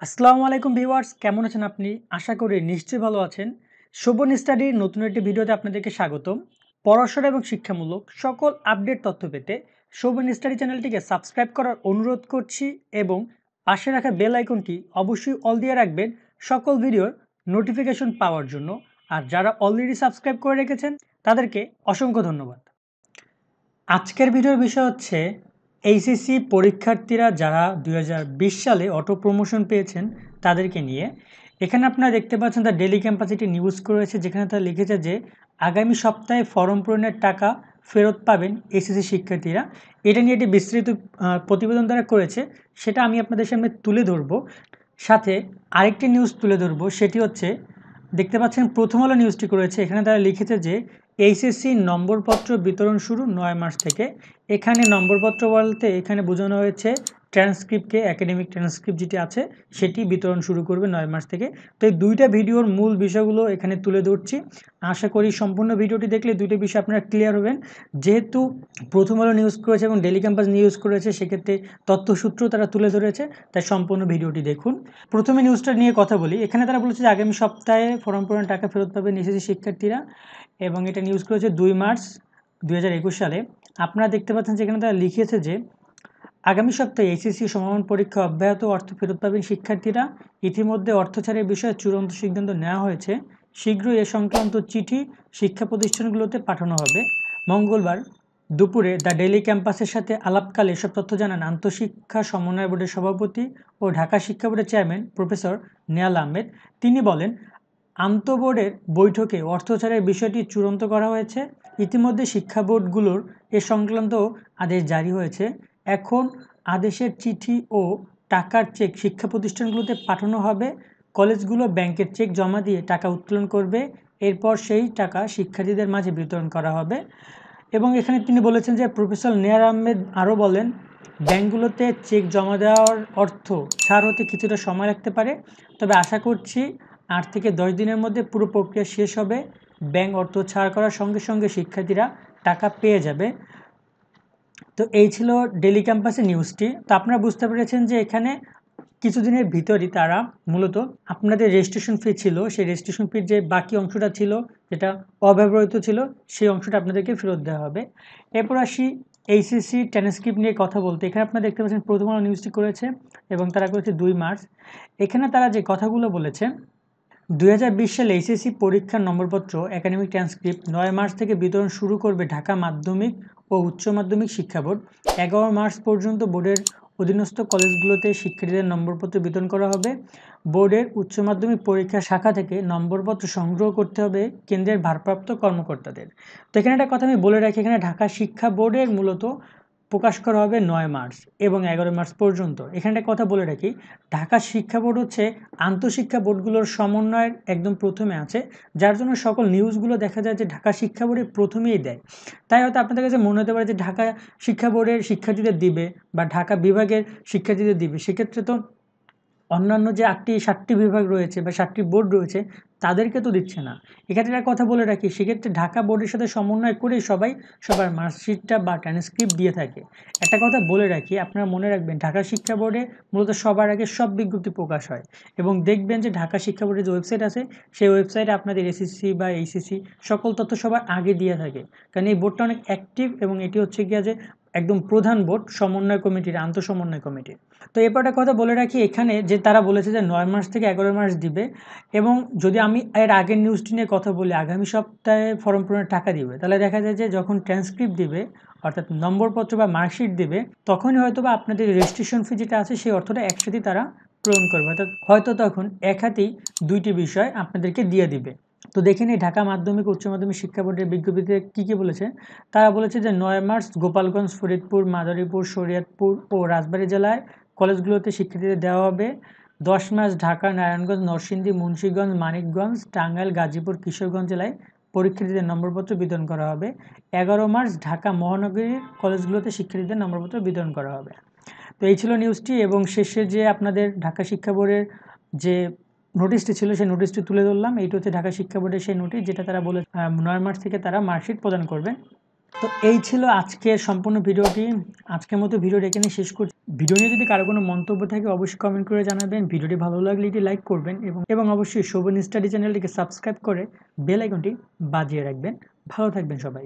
আসসালামু আলাইকুম ভিউয়ার্স, কেমন আছেন আপনি? আশা করি নিশ্চয়ই ভালো আছেন। শোভন স্টাডির নতুন একটি ভিডিওতে আপনাদেরকে স্বাগতম। পড়াশোনা এবং শিক্ষামূলক সকল আপডেট তথ্য পেতে শোভন স্টাডি চ্যানেলটিকে সাবস্ক্রাইব করার অনুরোধ করছি এবং পাশে রাখা বেল আইকনটি অবশ্যই অল দিয়ে রাখবেন সকল ভিডিওর নোটিফিকেশন পাওয়ার জন্য। আর যারা অলরেডি সাবস্ক্রাইব করে রেখেছেন তাদেরকে অসংখ্য ধন্যবাদ। আজকের ভিডিওর বিষয় হচ্ছে এইচএসসি পরীক্ষার্থীরা যারা 2020 সালে অটো প্রমোশন পেয়েছেন তাদেরকে নিয়ে। এখানে আপনারা দেখতে পাচ্ছেন দ্য ডেইলি ক্যাম্পাস একটি নিউজ করেছে, যেখানে তারা লিখেছে যে আগামী সপ্তাহে ফর্ম পূরণের টাকা ফেরত পাবেন এইচএসসি শিক্ষার্থীরা। এটা নিয়ে একটি বিস্তৃত প্রতিবেদন তারা করেছে, সেটা আমি আপনাদের সামনে তুলে ধরব। সাথে আরেকটি নিউজ তুলে ধরব, সেটি হচ্ছে দেখতে পাচ্ছেন প্রথম আলো নিউজটি করেছে। এখানে তারা লিখেছে যে এইচএসসি নম্বরপত্র বিতরণ শুরু 9 মার্চ থেকে। এখানে নম্বরপত্র বলতে এখানে বোঝানো হয়েছে ট্রান্সক্রিপ্টকে, একাডেমিক ট্রান্সক্রিপ্ট যেটি আছে সেটি বিতরণ শুরু করবে 9 মার্চ থেকে। তো এই দুইটা ভিডিওর মূল বিষয়গুলো এখানে তুলে ধরছি। আশা করি সম্পূর্ণ ভিডিওটি দেখলে দুইটা বিষয় আপনারা ক্লিয়ার হবেন। যেহেতু প্রথম আলো নিউজ করেছে এবং ডেইলি ক্যাম্পাস নিউজ করেছে, সেক্ষেত্রে তথ্যসূত্র তারা তুলে ধরেছে, তাই সম্পূর্ণ ভিডিওটি দেখুন। প্রথমে নিউজটা নিয়ে কথা বলি। এখানে তারা বলেছে যে আগামী সপ্তাহে ফর্ম পূরণের টাকা ফেরত পাবেন এইচএসসি শিক্ষার্থীরা, এবং এটা নিউজ করেছে 2 মার্চ 2021 সালে। আপনারা দেখতে পাচ্ছেন যেখানে তারা লিখেছে যে আগামী সপ্তাহে এইচএসসি সমাপন পরীক্ষা অব্যাহত অর্থ ফেরত পাবেন শিক্ষার্থীরা। ইতিমধ্যে অর্থ ছাড়ের বিষয়ে চূড়ান্ত সিদ্ধান্ত নেওয়া হয়েছে। শীঘ্রই এ সংক্রান্ত চিঠি শিক্ষা প্রতিষ্ঠানগুলোতে পাঠানো হবে। মঙ্গলবার দুপুরে দ্য ডেইলি ক্যাম্পাসের সাথে আলাপকালে এসব তথ্য জানান আন্তঃশিক্ষা সমন্বয় বোর্ডের সভাপতি ও ঢাকা শিক্ষা বোর্ডের চেয়ারম্যান প্রফেসর নেয়াল আহমেদ। তিনি বলেন, আন্তঃবোর্ডের বৈঠকে অর্থ ছাড়ের বিষয়টি চূড়ান্ত করা হয়েছে। ইতিমধ্যে শিক্ষা বোর্ডগুলোর এ সংক্রান্ত আদেশ জারি হয়েছে। এখন আদেশের চিঠি ও টাকার চেক শিক্ষা প্রতিষ্ঠানগুলোতে পাঠানো হবে। কলেজগুলো ব্যাংকের চেক জমা দিয়ে টাকা উত্তোলন করবে। এরপর সেই টাকা শিক্ষার্থীদের মাঝে বিতরণ করা হবে। এবং এখানে তিনি বলেছেন যে প্রফেসর নেয়ার আহমেদ আরও বলেন, ব্যাংকগুলোতে চেক জমা দেওয়ার অর্থ ছাড় হতে কিছুটা সময় লাগতে পারে, তবে আশা করছি 8 থেকে 10 দিনের মধ্যে পুরো প্রক্রিয়া শেষ হবে। ব্যাংক অর্থ ছাড় করার সঙ্গে সঙ্গে শিক্ষার্থীরা টাকা পেয়ে যাবে। তো এই ছিল ডেইলি ক্যাম্পাসের নিউজটি। তো আপনারা বুঝতে পেরেছেন যে এখানে কিছুদিনের ভিতরই তারা মূলত আপনাদের রেজিস্ট্রেশন ফি ছিল, সেই রেজিস্ট্রেশন ফির যে বাকি অংশটা ছিল, যেটা অব্যবহৃত ছিল, সেই অংশটা আপনাদেরকে ফেরত দেওয়া হবে। এরপর আসি এইচএসসি ট্রান্সক্রিপ্ট নিয়ে কথা বলতে। এখানে আপনারা দেখতে পাচ্ছেন প্রথম আলো নিউজটি করেছে এবং তারা করেছে 2 মার্চ। এখানে তারা যে কথাগুলো বলেছে, 2020 সালে এইচএসসি পরীক্ষার নম্বরপত্র একাডেমিক ট্রান্সক্রিপ্ট 9 মার্চ থেকে বিতরণ শুরু করবে ঢাকা মাধ্যমিক ও উচ্চ মাধ্যমিক শিক্ষা বোর্ড। 11 মার্চ পর্যন্ত বোর্ডের অধীনস্থ কলেজগুলোতে শিক্ষার্থীদের নম্বরপত্র বিতরণ করা হবে। বোর্ডের উচ্চ মাধ্যমিক পরীক্ষা শাখা থেকে নম্বরপত্র সংগ্রহ করতে হবে কেন্দ্রের ভারপ্রাপ্ত কর্মকর্তাদের। তো এখানে একটা কথা আমি বলে রাখি, এখানে ঢাকা শিক্ষা বোর্ডের মূলত প্রকাশ করা হবে 9 মার্চ এবং 11 মার্চ পর্যন্ত। এখানে একটা কথা বলে রাখি, ঢাকা শিক্ষা বোর্ড হচ্ছে আন্তঃশিক্ষা বোর্ডগুলোর সমন্বয়ের একদম প্রথমে আছে, যার জন্য সকল নিউজগুলো দেখা যায় যে ঢাকা শিক্ষা বোর্ডে প্রথমেই দেয়। তাই হয়তো আপনাদের কাছে মনে হতে পারে যে ঢাকা শিক্ষা বোর্ডের শিক্ষার্থীদের দিবে বা ঢাকা বিভাগের শিক্ষার্থীদের দিবে, সেক্ষেত্রে তো অন্যান্য যে 7টি বিভাগ রয়েছে বা 7টি বোর্ড রয়েছে তাদেরকে তো দিচ্ছে না। এক্ষেত্রে একটা কথা বলে রাখি, সেক্ষেত্রে ঢাকা বোর্ডের সাথে সমন্বয় করেই সবার মার্কশিটটা বা ট্রান্সক্রিপ্ট দিয়ে থাকে। একটা কথা বলে রাখি, আপনারা মনে রাখবেন ঢাকা শিক্ষা বোর্ডে মূলত সবার আগে সব বিজ্ঞপ্তি প্রকাশ হয়, এবং দেখবেন যে ঢাকা শিক্ষা বোর্ডের যে ওয়েবসাইট আছে সেই ওয়েবসাইটে আপনাদের এসএসসি বা এইচএসসি সকল তথ্য সবার আগে দিয়ে থাকে, কারণ এই বোর্ডটা অনেক অ্যাক্টিভ এবং এটি হচ্ছে গিয়া যে একদম প্রধান বোর্ড সমন্বয় কমিটির, আন্তঃসমন্বয় কমিটির। তো এরপর একটা কথা বলে রাখি, এখানে যে তারা বলেছে যে 9 মার্চ থেকে 11 মার্চ দিবে, এবং যদি আমি এর আগের নিউজটি নিয়ে কথা বলি, আগামী সপ্তাহে ফর্ম পূরণের টাকা দিবে, তাহলে দেখা যায় যে যখন ট্রান্সক্রিপ্ট দিবে অর্থাৎ নম্বরপত্র বা মার্কশিট দিবে, তখনই হয়তো বা আপনাদের রেজিস্ট্রেশন ফি যেটা আছে সেই অর্থটা একসাথেই তারা পূরণ করবে, অর্থাৎ হয়তো তখন এক হাতেই দুইটি বিষয় আপনাদেরকে দিয়ে দিবে। তো দেখে নিই ঢাকা মাধ্যমিক উচ্চ মাধ্যমিক শিক্ষা বোর্ডের বিজ্ঞপ্তিতে কী বলেছে। তারা বলেছে যে 9 মার্চ গোপালগঞ্জ, ফরিদপুর, মাদারীপুর, শরীয়তপুর ও রাজবাড়ী জেলায় কলেজগুলোতে স্বীকৃতি দেওয়া হবে। 10 মার্চ ঢাকা, নারায়ণগঞ্জ, নরসিংদী, মুন্সিগঞ্জ, মানিকগঞ্জ, টাঙ্গাইল, গাজীপুর, কিশোরগঞ্জ জেলায় পরীক্ষার্থীদের নম্বরপত্র বিতরণ করা হবে। 11 মার্চ ঢাকা মহানগরীর কলেজগুলোতে শিক্ষার্থীদের নম্বরপত্র বিতরণ করা হবে। তো এই ছিল নিউজটি, এবং শেষে যে আপনাদের ঢাকা শিক্ষা বোর্ডের যে নোটিশটি ছিল সেই নোটিশটি তুলে ধরলাম। এইটা হচ্ছে ঢাকা শিক্ষা বোর্ডের সেই নোটিশ, যেটা তারা বলে 9 মার্চ থেকে তারা মার্কশিট প্রদান করবেন। তো এই ছিল আজকের সম্পূর্ণ ভিডিওটি। আজকের মতো ভিডিওটি এখানে শেষ করছি। ভিডিও নিয়ে যদি কারো কোনো মন্তব্য থাকে অবশ্যই কমেন্ট করে জানাবেন। ভিডিওটি ভালো লাগলে এটি লাইক করবেন এবং অবশ্যই শোভন স্টাডি চ্যানেলটিকে সাবস্ক্রাইব করে বেল আইকনটি বাজিয়ে রাখবেন। ভালো থাকবেন সবাই।